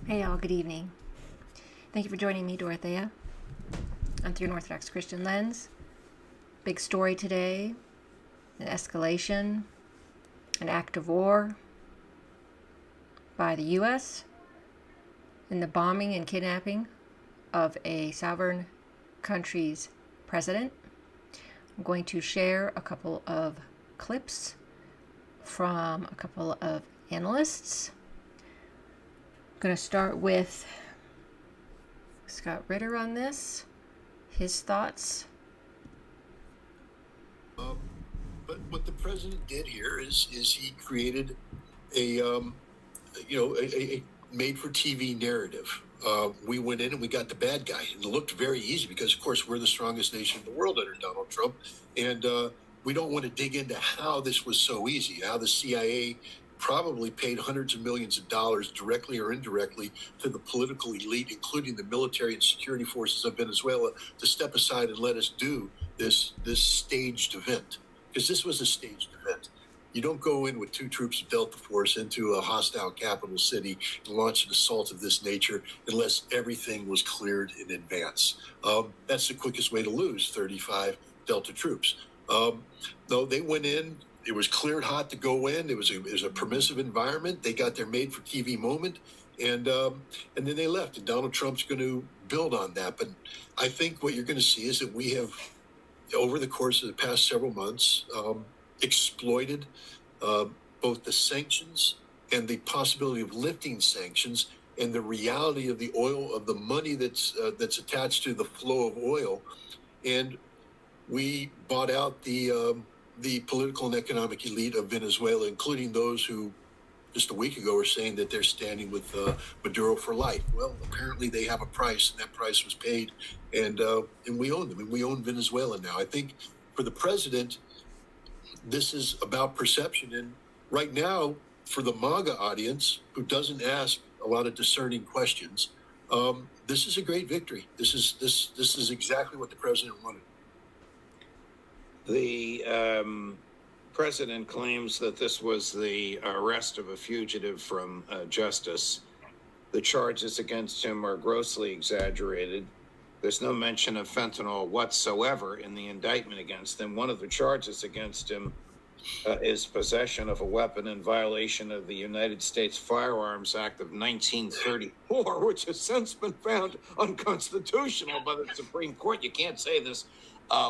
Hey, all, good evening. Thank you for joining me, Dorothea, on Through an Orthodox Christian Lens. Big story today: an escalation, an act of war by the U.S. in the bombing and kidnapping of a sovereign country's president. I'm going to share a couple of clips from a couple of analysts. I'm going to start with Scott Ritter on this, his thoughts. But what the president did here is he created a made-for-TV narrative. We went in and we got the bad guy, and it looked very easy because, of course, we're the strongest nation in the world under Donald Trump, and we don't want to dig into how this was so easy, how the CIA probably paid hundreds of millions of dollars directly or indirectly to the political elite, including the military and security forces of Venezuela, to step aside and let us do this staged event. Because this was a staged event. You don't go in with 2 troops of Delta Force into a hostile capital city and launch an assault of this nature unless everything was cleared in advance. That's the quickest way to lose 35 Delta troops. No, they went in. It was cleared hot to go in. It was a permissive environment. They got their made-for-TV moment, and then they left. And Donald Trump's going to build on that. But I think what you're going to see is that we have, over the course of the past several months, exploited both the sanctions and the possibility of lifting sanctions and the reality of the oil, of the money that's attached to the flow of oil. And we bought out the political and economic elite of Venezuela, including those who just a week ago were saying that they're standing with Maduro for life. Well, apparently they have a price, and that price was paid, and we own them, and we own Venezuela now. I think for the president, this is about perception, and right now, for the MAGA audience who doesn't ask a lot of discerning questions, this is a great victory. This is exactly what the president wanted. The president claims that this was the arrest of a fugitive from justice. The charges against him are grossly exaggerated. There's no mention of fentanyl whatsoever in the indictment against him. One of the charges against him is possession of a weapon in violation of the United States Firearms Act of 1934, which has since been found unconstitutional by the Supreme Court. You can't say this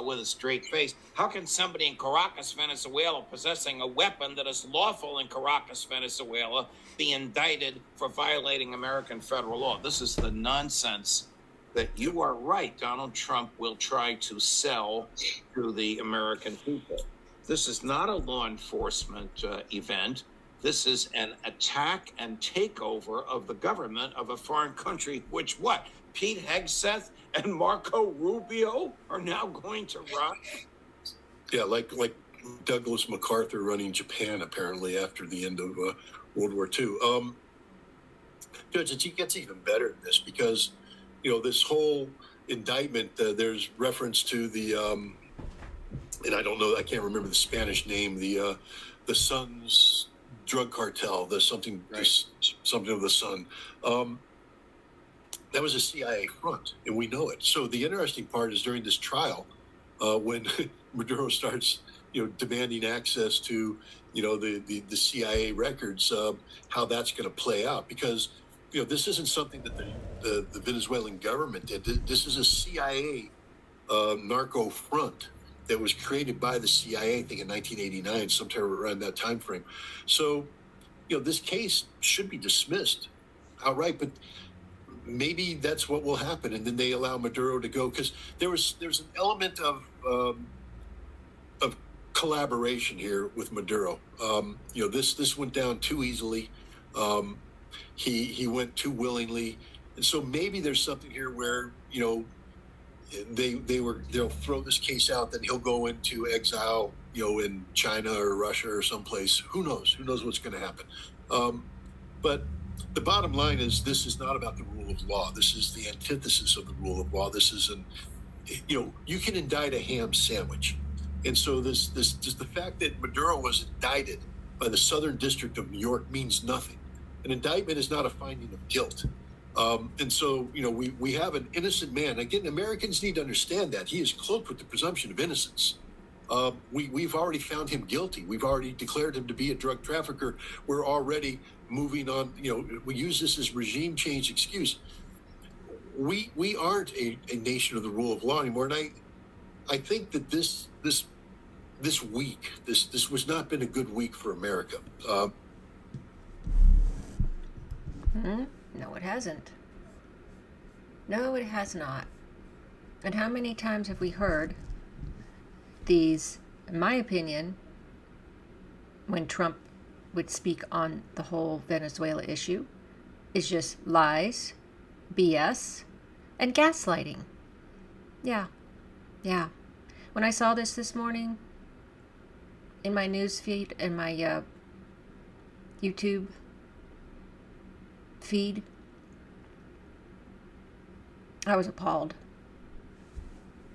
with a straight face. How can somebody in Caracas, Venezuela, possessing a weapon that is lawful in Caracas, Venezuela, be indicted for violating American federal law? This is the nonsense that you are right, Donald Trump will try to sell to the American people. This is not a law enforcement event. This is an attack and takeover of the government of a foreign country, which what? Pete Hegseth and Marco Rubio are now going to run? Yeah, like Douglas MacArthur running Japan, apparently, after the end of World War II. Judge, it gets even better than this because, this whole indictment, there's reference to the, and I don't know, I can't remember the Spanish name, the Sun's drug cartel, something of the Sun. That was a CIA front, and we know it. So the interesting part is during this trial, when Maduro starts, demanding access to, the CIA records, how that's going to play out. Because, this isn't something that the Venezuelan government did. This is a CIA narco front that was created by the CIA, I think, in 1989, sometime around that time frame. So, this case should be dismissed outright, but maybe that's what will happen, and then they allow Maduro to go, because there's an element of collaboration here with Maduro. This went down too easily. He went too willingly, and so maybe there's something here where they'll throw this case out, then he'll go into exile, in China or Russia or someplace. Who knows what's going to happen? But the bottom line is, this is not about the rule of law. This is the antithesis of the rule of law. This is you can indict a ham sandwich. And so just the fact that Maduro was indicted by the Southern District of New York means nothing. An indictment is not a finding of guilt. And so, we have an innocent man. Again, Americans need to understand that. He is cloaked with the presumption of innocence. We've already found him guilty. We've already declared him to be a drug trafficker. We're already moving on. We use this as regime change excuse. We aren't a nation of the rule of law anymore. And I think that this week, this was not been a good week for America. No, it hasn't. No, it has not. And how many times have we heard these, in my opinion, when Trump would speak on the whole Venezuela issue, is just lies, BS, and gaslighting. Yeah. When I saw this morning in my news feed, in my YouTube feed, I was appalled.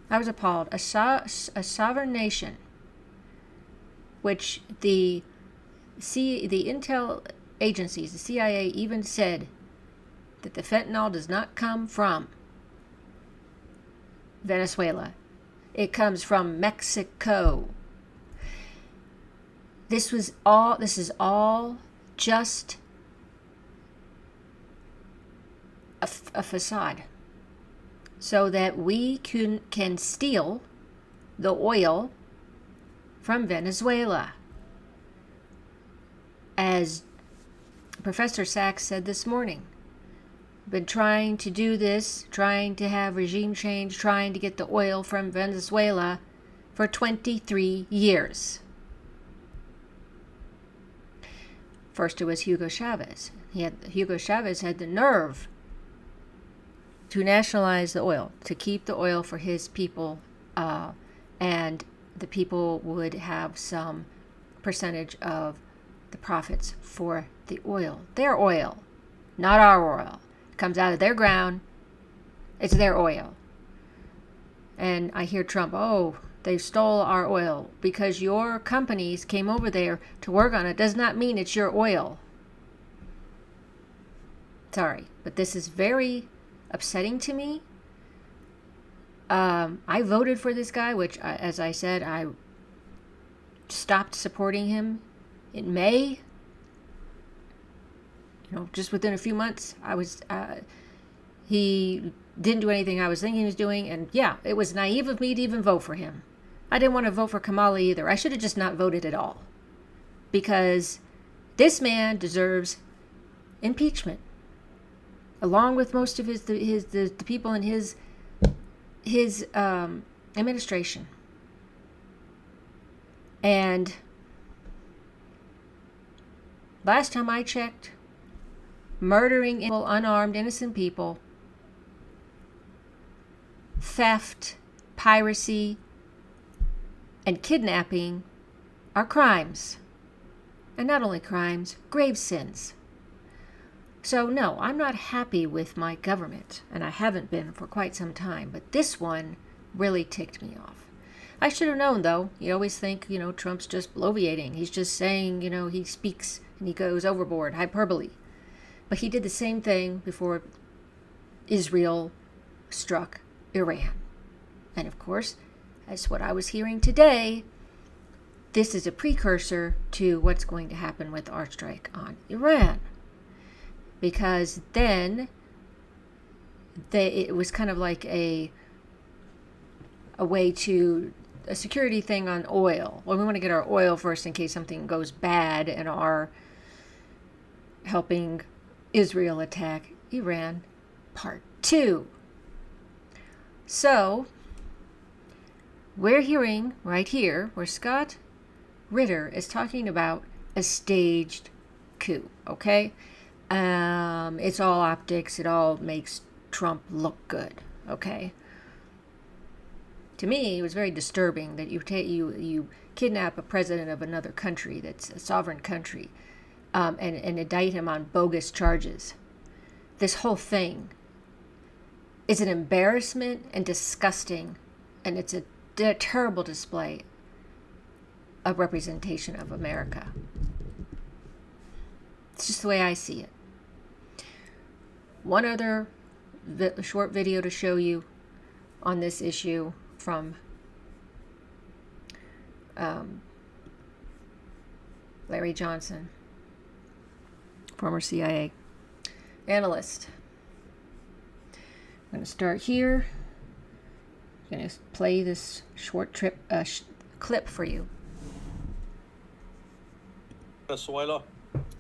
A sovereign nation, which the intel agencies, the CIA, even said that the fentanyl does not come from Venezuela. It comes from Mexico. This is all just a facade, so that we can steal the oil from Venezuela. As Professor Sachs said this morning, been trying to do this, trying to have regime change, trying to get the oil from Venezuela for 23 years. First it was Hugo Chavez. Hugo Chavez had the nerve to nationalize the oil, to keep the oil for his people, and the people would have some percentage of the profits for the oil. Their oil, not our oil. It comes out of their ground. It's their oil. And I hear Trump, they stole our oil because your companies came over there to work on it. Does not mean it's your oil. Sorry, but this is very upsetting to me. I voted for this guy, which, as I said, I stopped supporting him in May. Just within a few months, he didn't do anything I was thinking he was doing, and yeah, it was naive of me to even vote for him. I didn't want to vote for Kamala either. I should have just not voted at all, because this man deserves impeachment, along with most of the people in his administration. And last time I checked, murdering unarmed innocent people, theft, piracy, and kidnapping are crimes. And not only crimes, grave sins. So no, I'm not happy with my government, and I haven't been for quite some time, but this one really ticked me off. I should have known, though. You always think, Trump's just bloviating. He's just saying, he speaks and he goes overboard, hyperbole. But he did the same thing before Israel struck Iran. And of course, as what I was hearing today, this is a precursor to what's going to happen with our strike on Iran. Because then it was kind of like a way to a security thing on oil. Well, we want to get our oil first in case something goes bad and are helping Israel attack Iran, part 2. So we're hearing right here where Scott Ritter is talking about a staged coup, okay? It's all optics. It all makes Trump look good, okay? To me, it was very disturbing that you kidnap a president of another country that's a sovereign country, and indict him on bogus charges. This whole thing is an embarrassment and disgusting, and it's a terrible display of representation of America. It's just the way I see it. one other short video to show you on this issue from Larry Johnson, former CIA analyst. I'm going to start here. I'm going to play this short clip for you. Venezuela.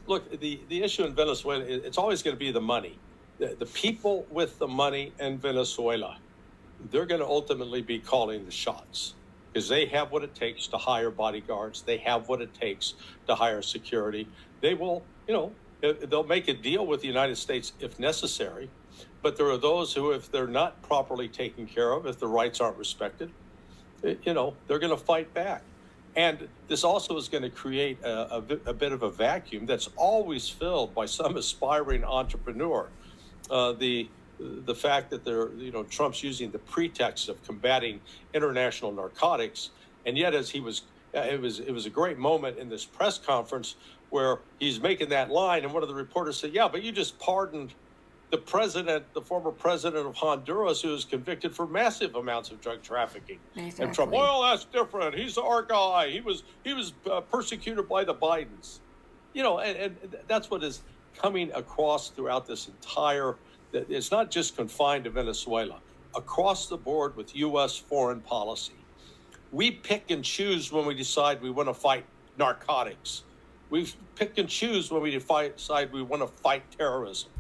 Look, the issue in Venezuela, it's always going to be the money. The people with the money in Venezuela, they're going to ultimately be calling the shots because they have what it takes to hire bodyguards. They have what it takes to hire security. They will, they'll make a deal with the United States if necessary. But there are those who, if they're not properly taken care of, if the rights aren't respected, they're going to fight back. And this also is going to create a bit of a vacuum that's always filled by some aspiring entrepreneur. The fact that Trump's using the pretext of combating international narcotics, and yet as it was a great moment in this press conference where he's making that line, and one of the reporters said, "Yeah, but you just pardoned the former president of Honduras, who was convicted for massive amounts of drug trafficking." Exactly. And Trump, well, that's different. He's our guy. He was persecuted by the Bidens. And that's what is coming across throughout this entire. It's not just confined to Venezuela. Across the board with U.S. foreign policy, we pick and choose when we decide we want to fight narcotics. We pick and choose when we decide we want to fight terrorism.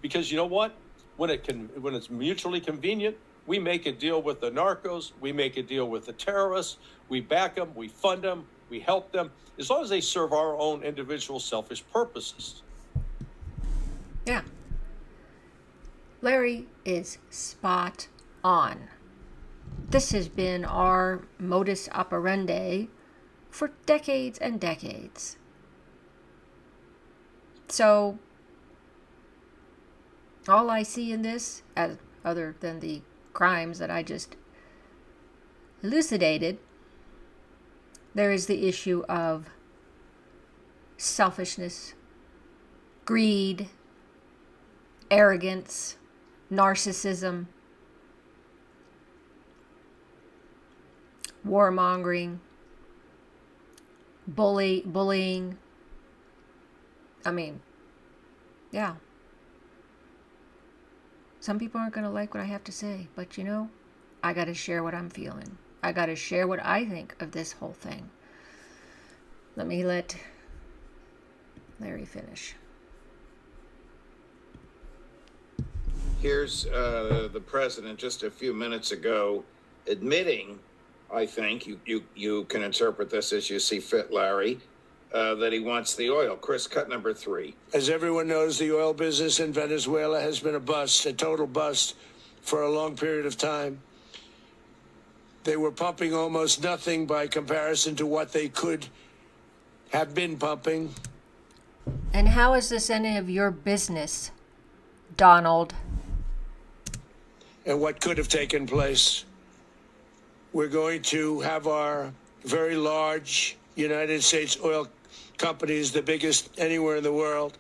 Because you know what? When it's mutually convenient, we make a deal with the narcos, we make a deal with the terrorists, we back them, we fund them, we help them, as long as they serve our own individual selfish purposes. Yeah. Larry is spot on. This has been our modus operandi for decades and decades. So, all I see in this, other than the crimes that I just elucidated, there is the issue of selfishness, greed, arrogance, narcissism, warmongering, bullying. I mean, yeah. Some people aren't going to like what I have to say, but I got to share what I'm feeling. I got to share what I think of this whole thing. Let me let Larry finish. Here's the president just a few minutes ago admitting, I think, you can interpret this as you see fit, Larry, that he wants the oil. Chris, cut number 3. As everyone knows, the oil business in Venezuela has been a bust, a total bust, for a long period of time. They were pumping almost nothing by comparison to what they could have been pumping. And how is this any of your business, Donald? And what could have taken place. We're going to have our very large United States oil companies, the biggest anywhere in the world,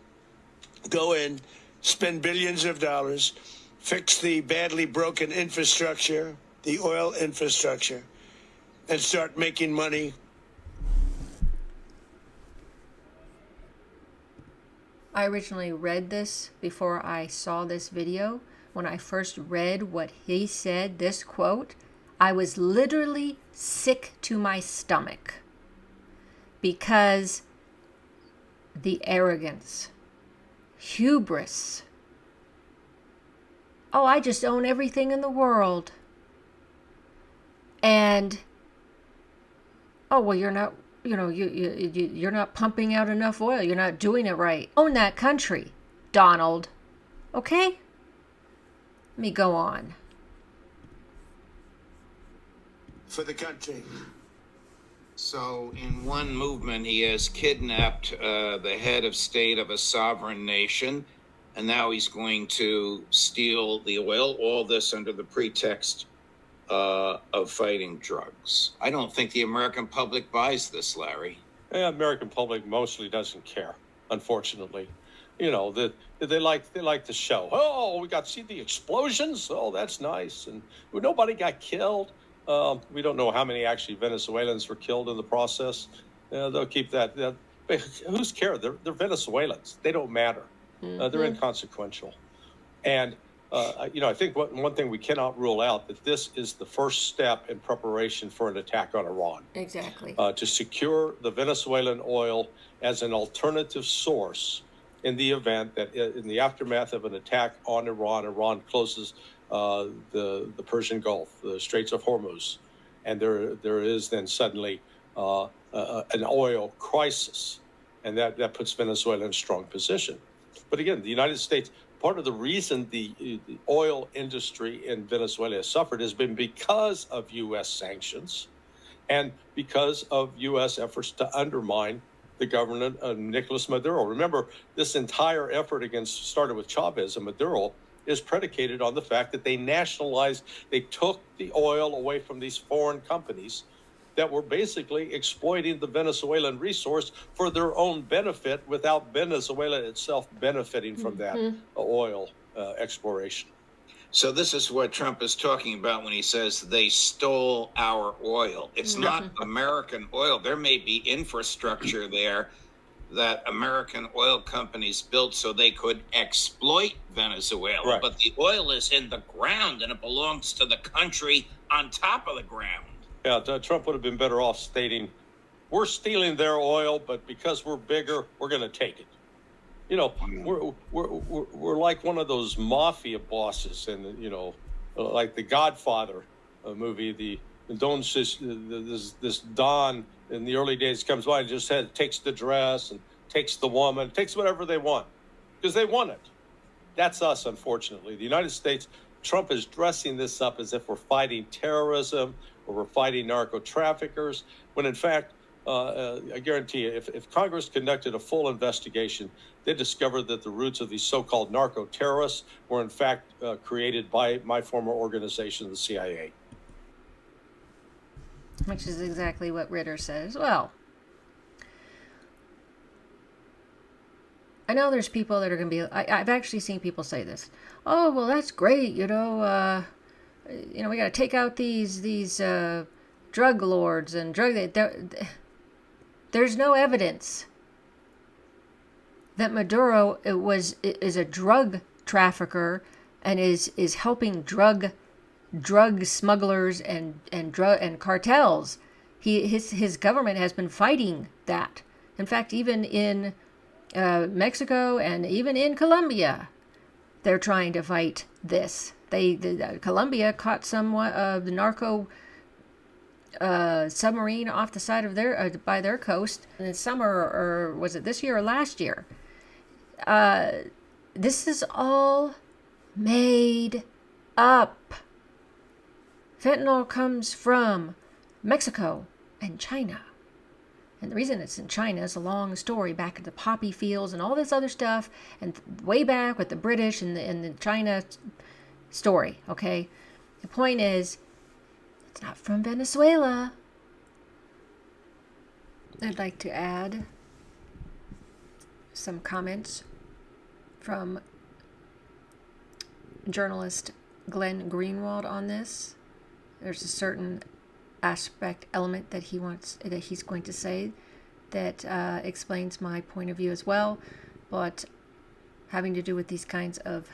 go in, spend billions of dollars, fix the badly broken infrastructure, the oil infrastructure, and start making money. I originally read this before I saw this video. When I first read what he said, this quote, I was literally sick to my stomach because the arrogance, hubris. Oh, I just own everything in the world. And, oh, well, you're not, you're not pumping out enough oil. You're not doing it right. Own that country, Donald. Okay? Let me go on. For the country. So in one movement, he has kidnapped the head of state of a sovereign nation, and now he's going to steal the oil, all this under the pretext of fighting drugs. I don't think the American public buys this, Larry. The American public mostly doesn't care. unfortunately. You know, that they like to show. Oh, we got to see the explosions. Oh, that's nice, and nobody got killed. We don't know how many actually Venezuelans were killed in the process. They'll keep that. Who's care? They're Venezuelans. They don't matter. They're inconsequential. And I think one thing we cannot rule out that this is the first step in preparation for an attack on Iran. Exactly. To secure the Venezuelan oil as an alternative source in the event that in the aftermath of an attack on Iran closes the Persian Gulf, the Straits of Hormuz, and there is then suddenly an oil crisis, and that puts Venezuela in a strong position. But again, the United States, part of the reason the oil industry in Venezuela has suffered has been because of U.S. sanctions and because of U.S. efforts to undermine the government of Nicolas Maduro. Remember, this entire effort started with Chavez and Maduro is predicated on the fact that they took the oil away from these foreign companies that were basically exploiting the Venezuelan resource for their own benefit without Venezuela itself benefiting from that oil exploration. So this is what Trump is talking about when he says they stole our oil. It's not American oil. There may be infrastructure there that American oil companies built so they could exploit Venezuela. Right. But the oil is in the ground and it belongs to the country on top of the ground. Yeah, Trump would have been better off stating, we're stealing their oil, but because we're bigger, we're going to take it. You know, we're like one of those mafia bosses, and like the Godfather movie. This Don in the early days comes by and just takes the dress and takes the woman, takes whatever they want because they want it. That's us, unfortunately. The United States, Trump is dressing this up as if we're fighting terrorism or we're fighting narco traffickers, when in fact, I guarantee you, if Congress conducted a full investigation, they discovered that the roots of these so-called narco-terrorists were in fact created by my former organization, the CIA. Which is exactly what Ritter says. Well, I know there's people that are going to be... I've actually seen people say this. Oh, well, that's great, we got to take out these drug lords and there's no evidence that Maduro is a drug trafficker and is helping drug smugglers and cartels. His government has been fighting that. In fact, even in Mexico and even in Colombia, they're trying to fight this. Colombia caught somewhat of the narco submarine off the side of by their coast in the summer, or was it this year or last year? This is all made up. Fentanyl comes from Mexico and China. And the reason it's in China is a long story, back at the poppy fields and all this other stuff, and way back with the British and the China story, okay? The point is, it's not from Venezuela. I'd like to add some comments from journalist Glenn Greenwald on this. There's a certain element that he's going to say that explains my point of view as well, but having to do with these kinds of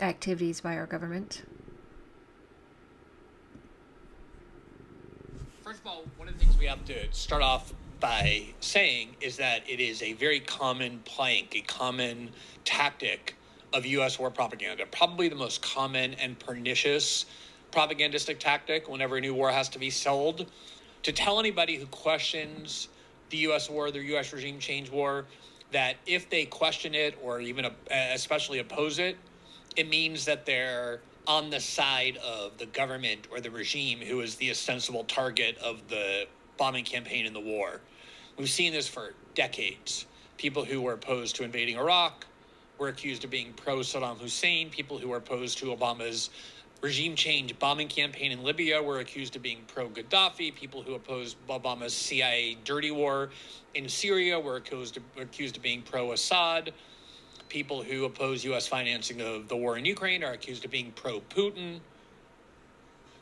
activities by our government. First of all, one of the things we have to start off by saying is that it is a very common plank, a common tactic of U.S. war propaganda, probably the most common and pernicious propagandistic tactic whenever a new war has to be sold, to tell anybody who questions the U.S. war, the U.S. regime change war, that if they question it or even especially oppose it, it means that they're on the side of the government or the regime who is the ostensible target of the bombing campaign in the war. We've seen this for decades. People who were opposed to invading Iraq were accused of being pro-Saddam Hussein. People who were opposed to Obama's regime change bombing campaign in Libya were accused of being pro-Gaddafi. People who opposed Obama's CIA dirty war in Syria were accused of being pro-Assad. People who oppose U.S. financing of the war in Ukraine are accused of being pro-Putin.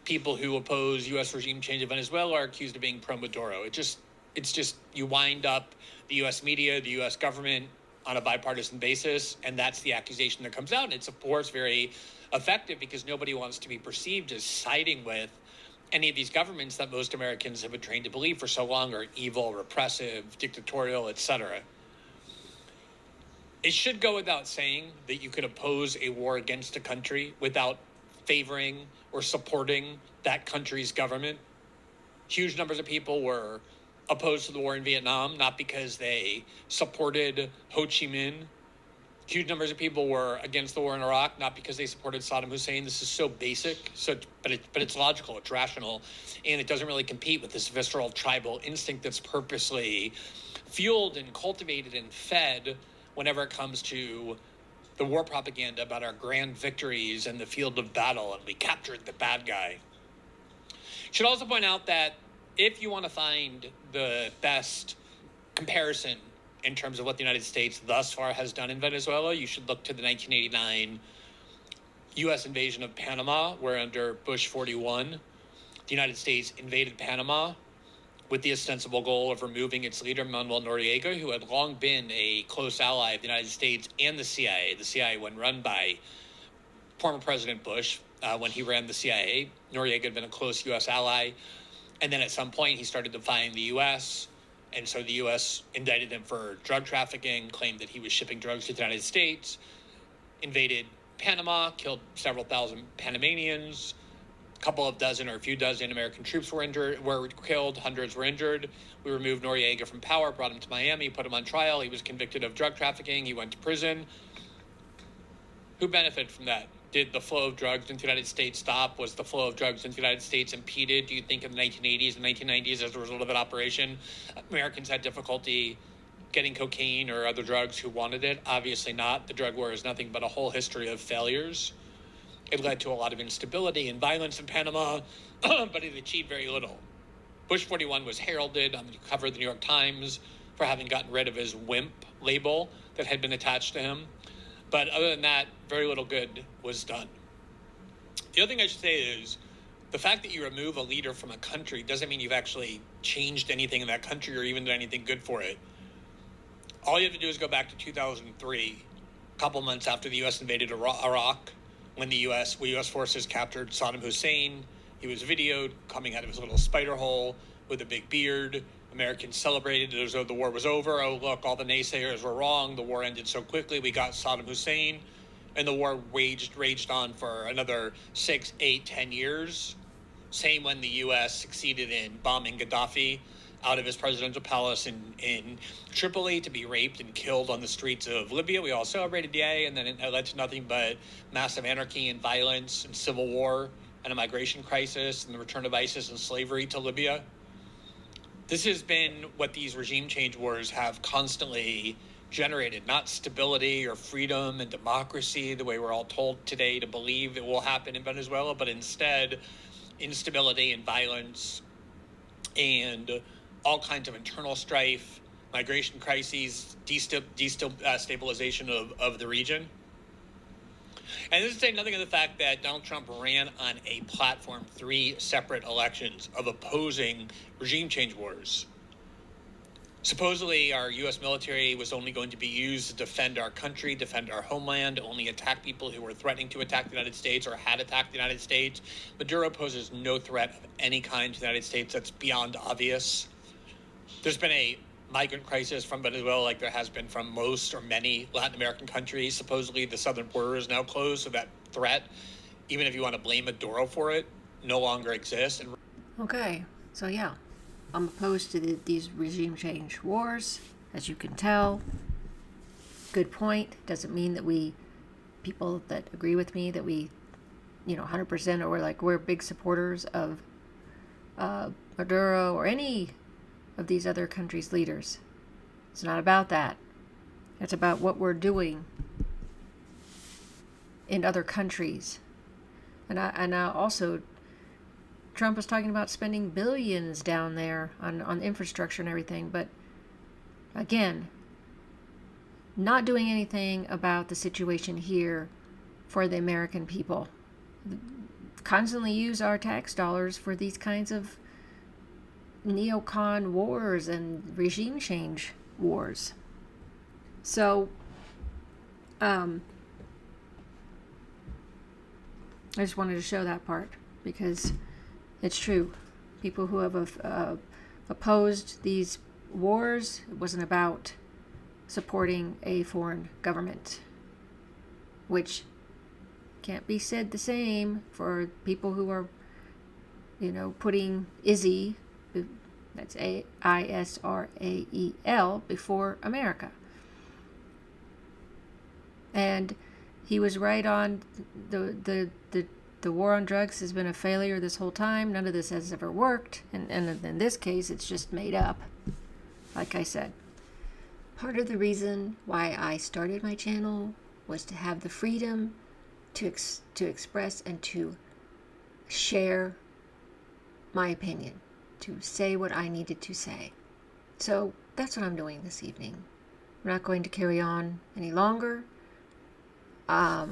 People who oppose U.S. regime change in Venezuela are accused of being pro-Maduro. It's just you wind up the U.S. media, the U.S. government on a bipartisan basis, and that's the accusation that comes out. And it's, of course, very effective because nobody wants to be perceived as siding with any of these governments that most Americans have been trained to believe for so long are evil, repressive, dictatorial, etc. It should go without saying that you could oppose a war against a country without favoring or supporting that country's government. Huge numbers of people were opposed to the war in Vietnam, not because they supported Ho Chi Minh. Huge numbers of people were against the war in Iraq, not because they supported Saddam Hussein. This is so basic, but it's logical, it's rational, and it doesn't really compete with this visceral tribal instinct that's purposely fueled and cultivated and fed whenever it comes to the war propaganda about our grand victories in the field of battle and we captured the bad guy. Should also point out that if you want to find the best comparison in terms of what the United States thus far has done in Venezuela, you should look to the 1989 U.S. invasion of Panama, where under Bush 41, the United States invaded Panama with the ostensible goal of removing its leader, Manuel Noriega, who had long been a close ally of the United States and the CIA. The CIA, when run by former President Bush, when he ran the CIA, Noriega had been a close U.S. ally. And then at some point, he started defying the U.S., and so the U.S. indicted him for drug trafficking, claimed that he was shipping drugs to the United States, invaded Panama, killed several thousand Panamanians, a few dozen American troops were killed, hundreds were injured. We removed Noriega from power, brought him to Miami, put him on trial. He was convicted of drug trafficking. He went to prison. Who benefited from that? Did the flow of drugs into the United States stop? Was the flow of drugs into the United States impeded? Do you think in the 1980s and 1990s, as a result of that operation, Americans had difficulty getting cocaine or other drugs who wanted it? Obviously not. The drug war is nothing but a whole history of failures. It led to a lot of instability and violence in Panama, but it achieved very little. Bush 41 was heralded on the cover of the New York Times for having gotten rid of his WIMP label that had been attached to him. But other than that, very little good was done. The other thing I should say is the fact that you remove a leader from a country doesn't mean you've actually changed anything in that country or even done anything good for it. All you have to do is go back to 2003, a couple months after the U.S. invaded Iraq, when the U.S. forces captured Saddam Hussein. He was videoed coming out of his little spider hole with a big beard. Americans celebrated as though the war was over. Oh, look, all the naysayers were wrong. The war ended so quickly. We got Saddam Hussein. And the war raged on for another 6, 8, 10 years. Same when the U.S. succeeded in bombing Gaddafi out of his presidential palace in Tripoli to be raped and killed on the streets of Libya. We all celebrated, yay, and then it led to nothing but massive anarchy and violence and civil war and a migration crisis and the return of ISIS and slavery to Libya. This has been what these regime change wars have constantly generated, not stability or freedom and democracy the way we're all told today to believe it will happen in Venezuela, but instead instability and violence and all kinds of internal strife, migration crises, destabilization of the region. And this is saying nothing of the fact that Donald Trump ran on a platform 3 separate elections of opposing regime change wars. Supposedly, our U.S. military was only going to be used to defend our country, defend our homeland, only attack people who were threatening to attack the United States or had attacked the United States. Maduro poses no threat of any kind to the United States. That's beyond obvious. There's been a migrant crisis from Venezuela like there has been from most or many Latin American countries. Supposedly, the southern border is now closed, so that threat, even if you want to blame Maduro for it, no longer exists. Okay, so yeah, I'm opposed to these regime change wars, as you can tell. Good point. Doesn't mean that people that agree with me, that we, 100% or we're big supporters of Maduro or any of these other countries' leaders. It's not about that. It's about what we're doing in other countries And I also, Trump was talking about spending billions down there on infrastructure and everything, but again, not doing anything about the situation here for the American people. Constantly use our tax dollars for these kinds of neocon wars and regime change wars. So, I just wanted to show that part because it's true. People who have opposed these wars, it wasn't about supporting a foreign government, which can't be said the same for people who are, putting Izzy, that's Israel, before America. And he was right on. The war on drugs has been a failure this whole time. None of this has ever worked. And in this case, it's just made up. Like I said, part of the reason why I started my channel was to have the freedom to express and to share my opinion, to say what I needed to say. So that's what I'm doing this evening. I'm not going to carry on any longer. I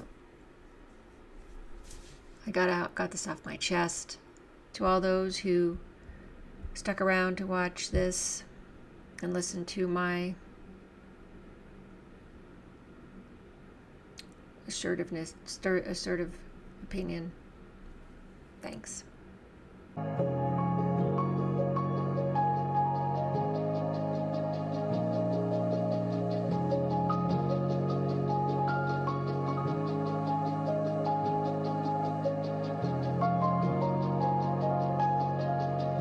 got this off my chest. To all those who stuck around to watch this and listen to my assertive opinion, thanks.